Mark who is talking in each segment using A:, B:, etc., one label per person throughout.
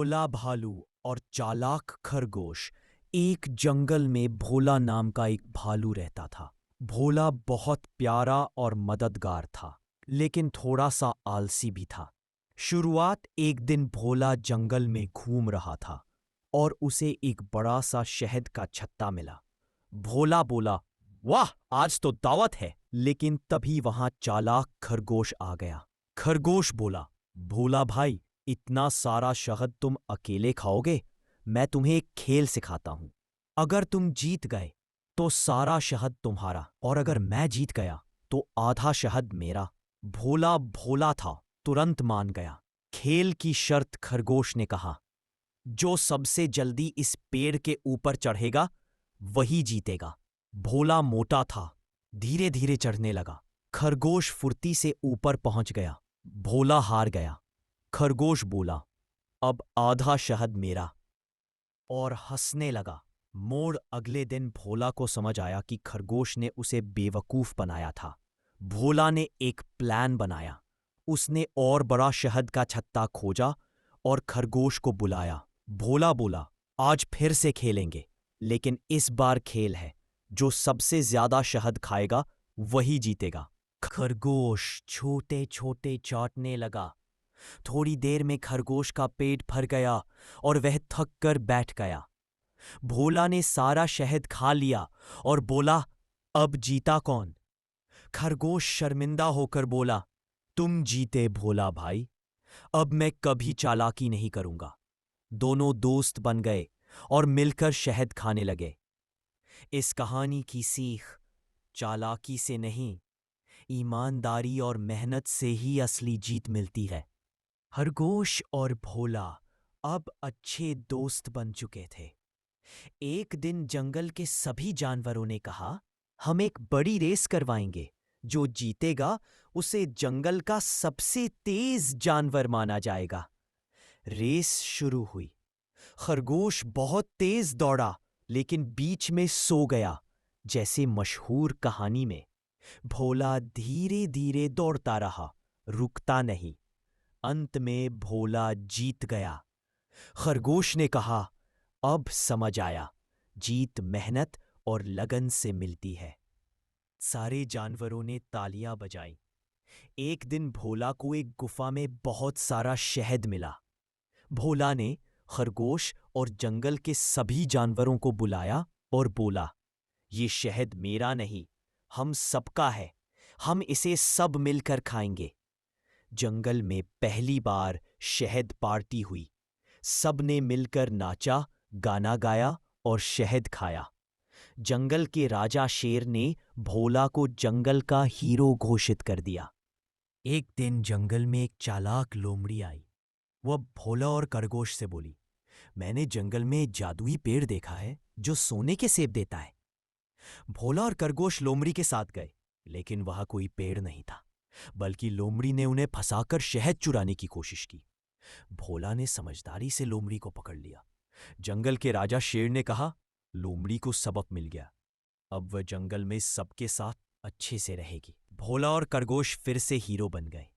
A: भोला भालू और चालाक खरगोश। एक जंगल में भोला नाम का एक भालू रहता था। भोला बहुत प्यारा और मददगार था, लेकिन थोड़ा सा आलसी भी था। शुरुआत एक दिन भोला जंगल में घूम रहा था और उसे एक बड़ा सा शहद का छत्ता मिला। भोला बोला, वाह, आज तो दावत है। लेकिन तभी वहां चालाक खरगोश आ गया। खरगोश बोला, भोला भाई, इतना सारा शहद तुम अकेले खाओगे? मैं तुम्हें एक खेल सिखाता हूं। अगर तुम जीत गए तो सारा शहद तुम्हारा, और अगर मैं जीत गया तो आधा शहद मेरा। भोला भोला था, तुरंत मान गया। खेल की शर्त, खरगोश ने कहा, जो सबसे जल्दी इस पेड़ के ऊपर चढ़ेगा वही जीतेगा। भोला मोटा था, धीरे धीरे चढ़ने लगा। खरगोश फुर्ती से ऊपर पहुंच गया। भोला हार गया। खरगोश बोला, अब आधा शहद मेरा, और हंसने लगा। मोड़ अगले दिन भोला को समझ आया कि खरगोश ने उसे बेवकूफ बनाया था। भोला ने एक प्लान बनाया। उसने और बड़ा शहद का छत्ता खोजा और खरगोश को बुलाया। भोला बोला, आज फिर से खेलेंगे, लेकिन इस बार खेल है जो सबसे ज्यादा शहद खाएगा वही जीतेगा। खरगोश छोटे छोटे चाटने लगा। थोड़ी देर में खरगोश का पेट भर गया और वह थक कर बैठ गया। भोला ने सारा शहद खा लिया और बोला, अब जीता कौन? खरगोश शर्मिंदा होकर बोला, तुम जीते भोला भाई, अब मैं कभी चालाकी नहीं करूंगा। दोनों दोस्त बन गए और मिलकर शहद खाने लगे। इस कहानी की सीख, चालाकी से नहीं, ईमानदारी और मेहनत से ही असली जीत मिलती है। खरगोश और भोला अब अच्छे दोस्त बन चुके थे। एक दिन जंगल के सभी जानवरों ने कहा, हम एक बड़ी रेस करवाएंगे। जो जीतेगा उसे जंगल का सबसे तेज जानवर माना जाएगा। रेस शुरू हुई। खरगोश बहुत तेज दौड़ा, लेकिन बीच में सो गया, जैसे मशहूर कहानी में। भोला धीरे धीरे दौड़ता रहा, रुकता नहीं। अंत में भोला जीत गया। खरगोश ने कहा, अब समझ आया, जीत मेहनत और लगन से मिलती है। सारे जानवरों ने तालियां बजाईं। एक दिन भोला को एक गुफा में बहुत सारा शहद मिला। भोला ने खरगोश और जंगल के सभी जानवरों को बुलाया और बोला, ये शहद मेरा नहीं, हम सबका है। हम इसे सब मिलकर खाएंगे। जंगल में पहली बार शहद पार्टी हुई। सबने मिलकर नाचा, गाना गाया और शहद खाया। जंगल के राजा शेर ने भोला को जंगल का हीरो घोषित कर दिया। एक दिन जंगल में एक चालाक लोमड़ी आई। वह भोला और खरगोश से बोली, मैंने जंगल में एक जादुई पेड़ देखा है जो सोने के सेब देता है। भोला और खरगोश लोमड़ी के साथ गए, लेकिन वहां कोई पेड़ नहीं था, बल्कि लोमड़ी ने उन्हें फंसाकर शहद चुराने की कोशिश की। भोला ने समझदारी से लोमड़ी को पकड़ लिया। जंगल के राजा शेर ने कहा, लोमड़ी को सबक मिल गया, अब वह जंगल में सबके साथ अच्छे से रहेगी। भोला और खरगोश फिर से हीरो बन गए।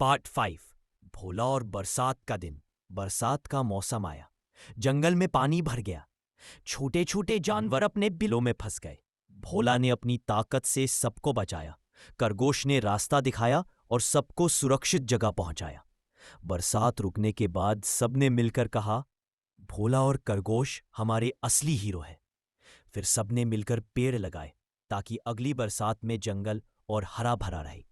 A: पार्ट 5, भोला और बरसात का दिन। बरसात का मौसम आया। जंगल में पानी भर गया। छोटे छोटे जानवर अपने बिलों में फंस गए। भोला ने अपनी ताकत से सबको बचाया। खरगोश ने रास्ता दिखाया और सबको सुरक्षित जगह पहुंचाया। बरसात रुकने के बाद सबने मिलकर कहा, भोला और खरगोश हमारे असली हीरो हैं। फिर सबने मिलकर पेड़ लगाए ताकि अगली बरसात में जंगल और हरा भरा रहे।